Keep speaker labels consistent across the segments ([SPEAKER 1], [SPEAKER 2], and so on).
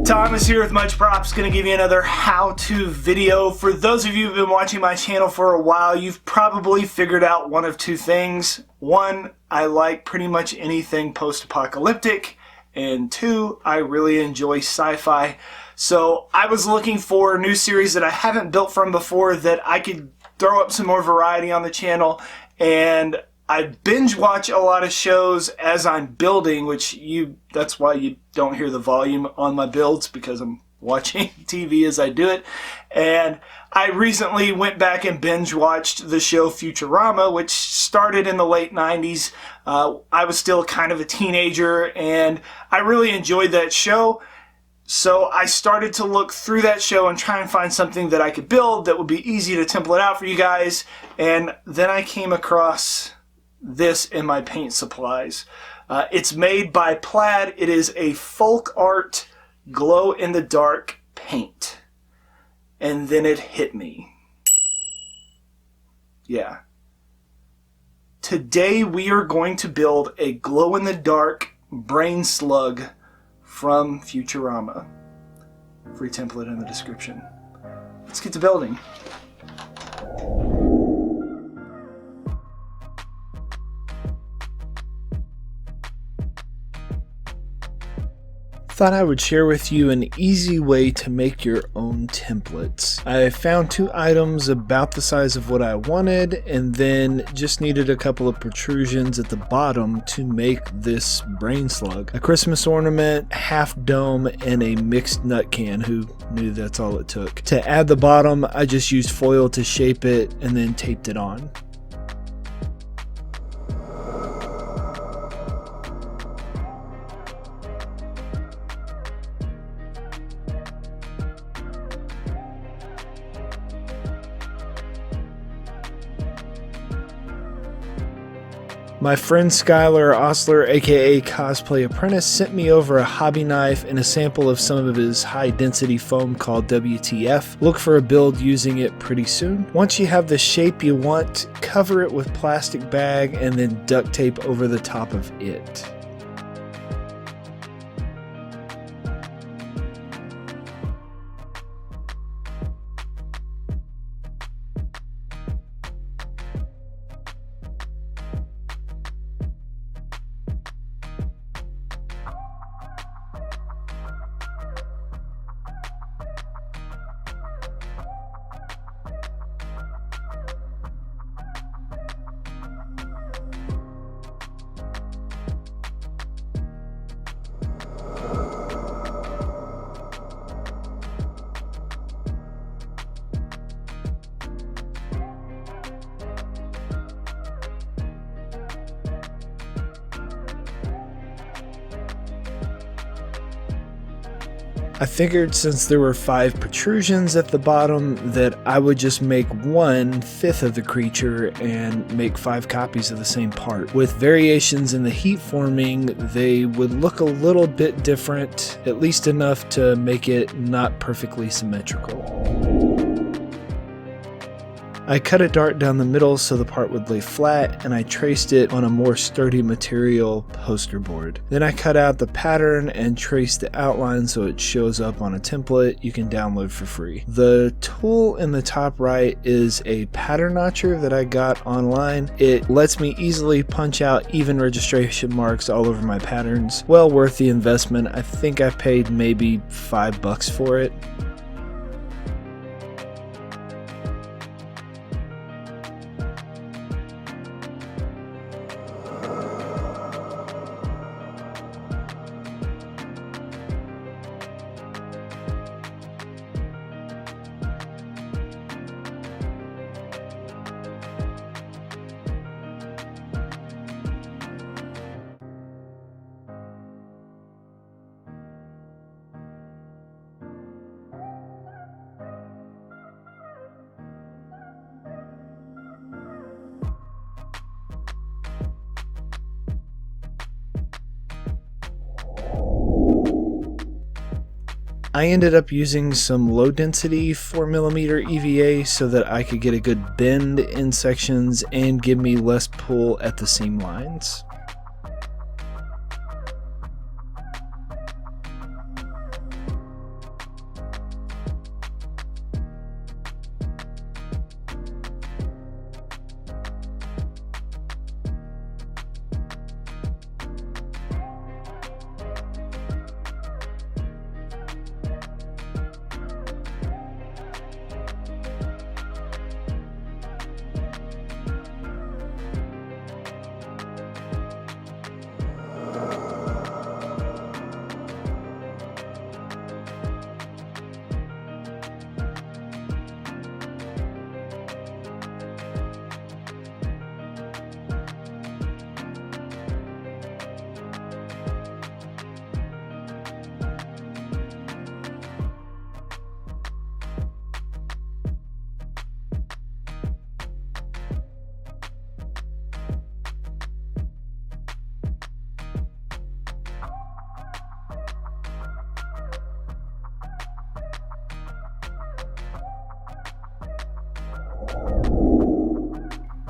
[SPEAKER 1] Thomas here with Much Props, going to give you another how-to video. For those of you who've been watching my channel for a while, you've probably figured out one of two things. One, I like pretty much anything post-apocalyptic, and two, I really enjoy sci-fi. So I was looking for a new series that I haven't built from before that I could throw up some more variety on the channel, and I binge watch a lot of shows as I'm building, that's why you don't hear the volume on my builds, because I'm watching TV as I do it. And I recently went back and binge watched the show Futurama, which started in the late 90s. I was still kind of a teenager and I really enjoyed that show. So I started to look through that show and try and find something that I could build that would be easy to template out for you guys. And then I came across this in my paint supplies. It's made by Plaid. It is a folk art glow-in-the-dark paint. And then it hit me. Yeah. Today we are going to build a glow-in-the-dark brain slug from Futurama. Free template in the description. Let's get to building. Thought I would share with you an easy way to make your own templates. I found two items about the size of what I wanted and then just needed a couple of protrusions at the bottom to make this brain slug. A Christmas ornament, half dome, and a mixed nut can. Who knew that's all it took? To add the bottom, I just used foil to shape it and then taped it on. My friend Skylar Osler, aka Cosplay Apprentice, sent me over a hobby knife and a sample of some of his high density foam called WTF. Look for a build using it pretty soon. Once you have the shape you want, cover it with plastic bag and then duct tape over the top of it. I figured since there were 5 protrusions at the bottom that I would just make 1/5 of the creature and make 5 copies of the same part. With variations in the heat forming, they would look a little bit different, at least enough to make it not perfectly symmetrical. I cut a dart down the middle so the part would lay flat, and I traced it on a more sturdy material poster board. Then I cut out the pattern and traced the outline so it shows up on a template you can download for free. The tool in the top right is a pattern notcher that I got online. It lets me easily punch out even registration marks all over my patterns. Well worth the investment. I think I paid maybe $5 for it. I ended up using some low density 4mm EVA so that I could get a good bend in sections and give me less pull at the seam lines.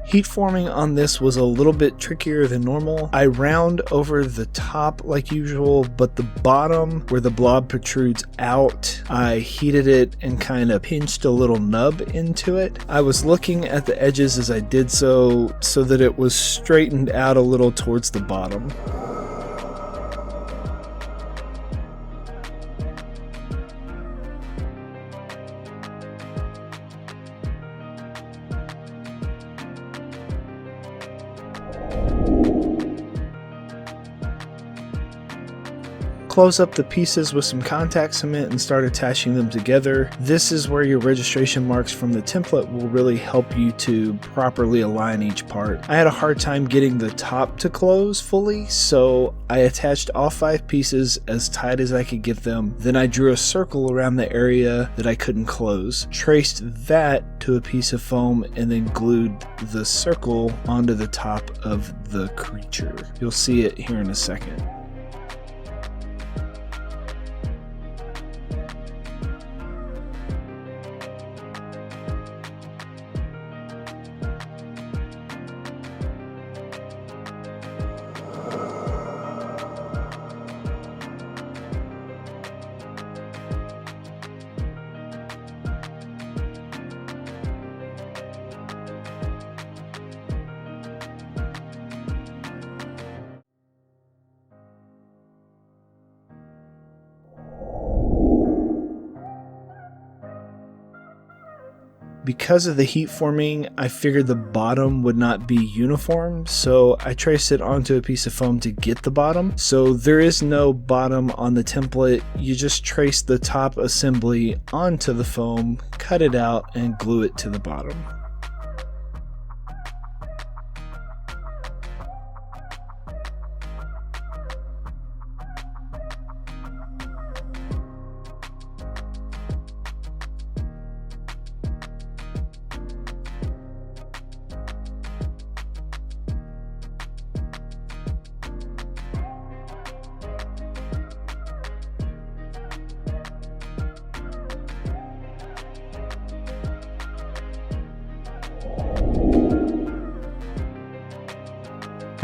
[SPEAKER 1] Heat forming on this was a little bit trickier than normal. I round over the top like usual, but the bottom where the blob protrudes out, I heated it and kind of pinched a little nub into it. I was looking at the edges as I did so that it was straightened out a little towards the bottom. Close up the pieces with some contact cement and start attaching them together. This is where your registration marks from the template will really help you to properly align each part. I had a hard time getting the top to close fully, so I attached all 5 pieces as tight as I could get them. Then I drew a circle around the area that I couldn't close, traced that to a piece of foam, and then glued the circle onto the top of the creature. You'll see it here in a second. Because of the heat forming, I figured the bottom would not be uniform, so I traced it onto a piece of foam to get the bottom. So there is no bottom on the template, you just trace the top assembly onto the foam, cut it out, and glue it to the bottom.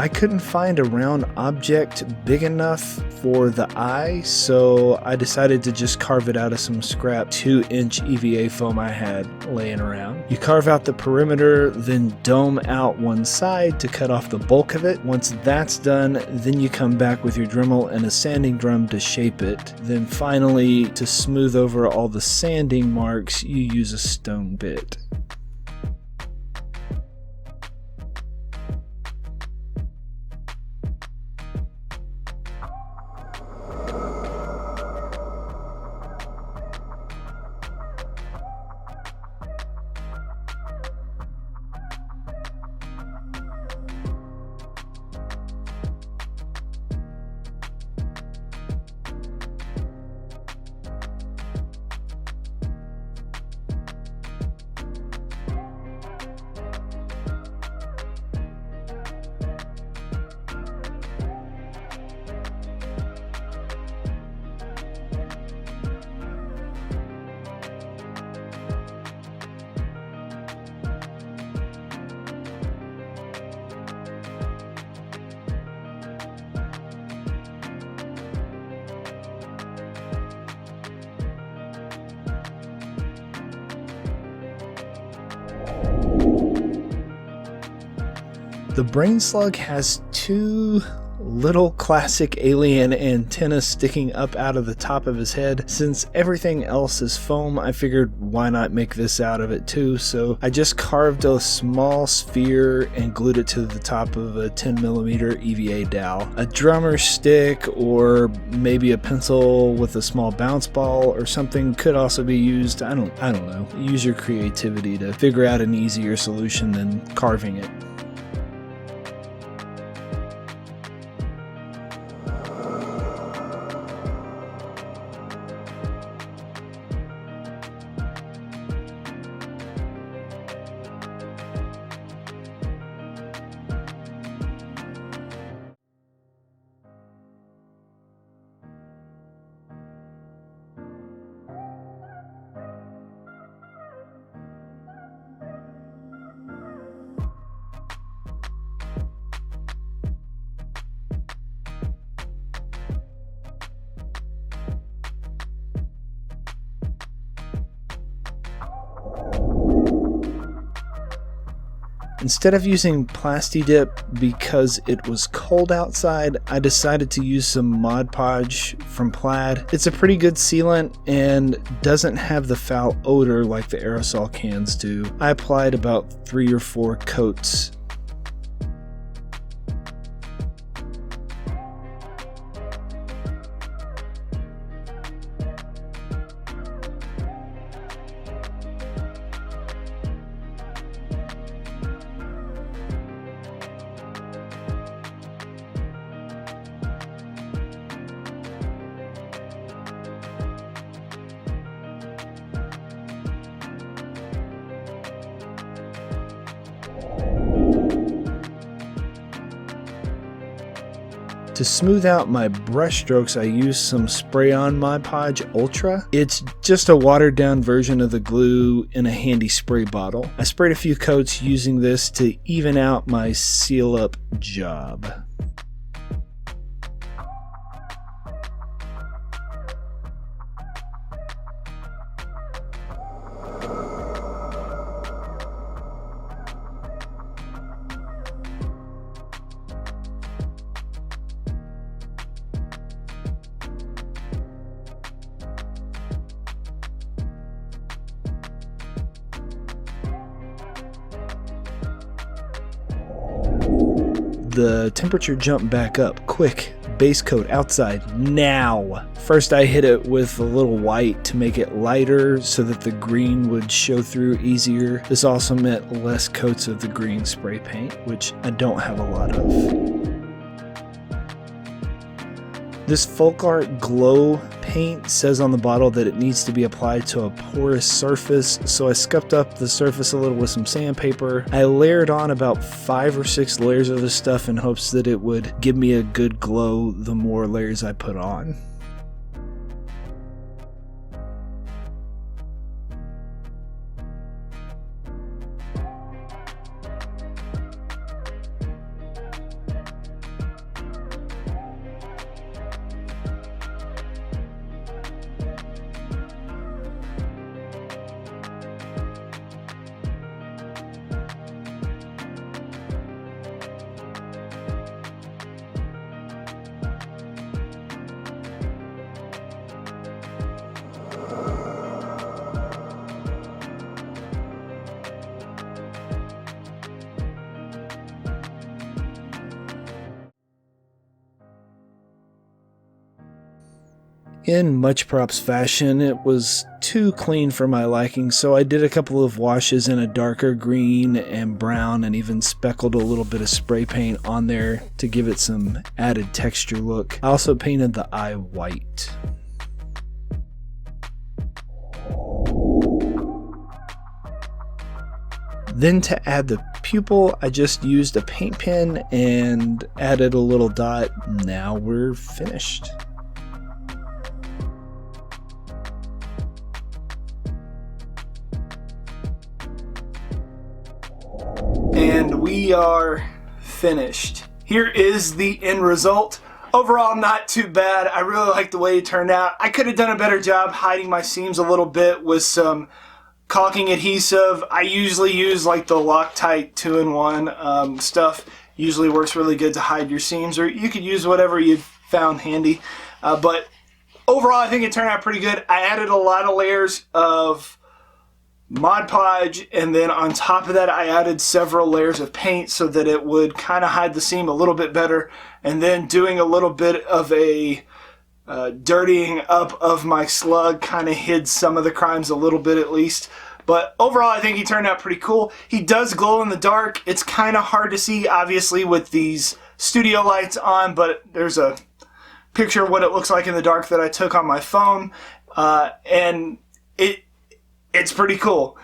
[SPEAKER 1] I couldn't find a round object big enough for the eye, so I decided to just carve it out of some scrap 2-inch EVA foam I had laying around. You carve out the perimeter, then dome out one side to cut off the bulk of it. Once that's done, then you come back with your Dremel and a sanding drum to shape it. Then finally, to smooth over all the sanding marks, you use a stone bit. The brain slug has two little classic alien antennas sticking up out of the top of his head. Since everything else is foam, I figured why not make this out of it too, so I just carved a small sphere and glued it to the top of a 10mm EVA dowel. A drummer stick or maybe a pencil with a small bounce ball or something could also be used. I don't know. Use your creativity to figure out an easier solution than carving it. Instead of using Plasti-Dip because it was cold outside, I decided to use some Mod Podge from Plaid. It's a pretty good sealant and doesn't have the foul odor like the aerosol cans do. I applied about 3 or 4 coats. To smooth out my brush strokes, I used some Spray-On Mod Podge Ultra. It's just a watered down version of the glue in a handy spray bottle. I sprayed a few coats using this to even out my seal up job. The temperature jumped back up. Quick, base coat outside, now! First I hit it with a little white to make it lighter so that the green would show through easier. This also meant less coats of the green spray paint, which I don't have a lot of. This folk art glow paint says on the bottle that it needs to be applied to a porous surface, so I scuffed up the surface a little with some sandpaper. I layered on about 5 or 6 layers of this stuff in hopes that it would give me a good glow the more layers I put on. In Much Props fashion, it was too clean for my liking, so I did a couple of washes in a darker green and brown and even speckled a little bit of spray paint on there to give it some added texture look. I also painted the eye white. Then to add the pupil, I just used a paint pen and added a little dot. Now we're finished.
[SPEAKER 2] And we are finished. Here is the end result. Overall, not too bad. I really like the way it turned out. I could have done a better job hiding my seams a little bit with some caulking adhesive. I usually use like the Loctite 2-in-1 stuff. usually works really good to hide your seams, or you could use whatever you found handy. But overall, I think it turned out pretty good. I added a lot of layers of Mod Podge, and then on top of that I added several layers of paint so that it would kind of hide the seam a little bit better, and then doing a little bit of a dirtying up of my Slug kind of hid some of the crimes a little bit at least. But overall, I think he turned out pretty cool. He does glow in the dark. It's kind of hard to see, obviously, with these studio lights on, but there's a picture of what it looks like in the dark that I took on my phone, and it's pretty cool.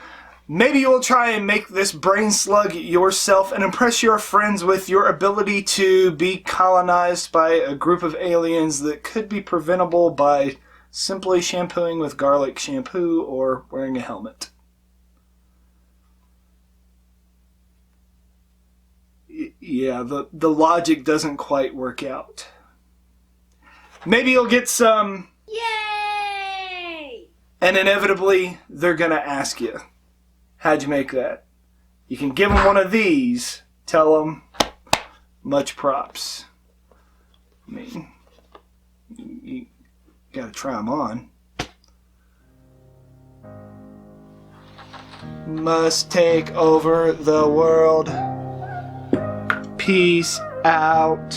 [SPEAKER 2] Maybe you'll try and make this brain slug yourself and impress your friends with your ability to be colonized by a group of aliens that could be preventable by simply shampooing with garlic shampoo or wearing a helmet. Yeah, the logic doesn't quite work out. Maybe you'll get some...
[SPEAKER 3] Yay!
[SPEAKER 2] And inevitably, they're going to ask you, how'd you make that? You can give them one of these, tell them, much props. I mean, you got to try them on. Must take over the world. Peace out.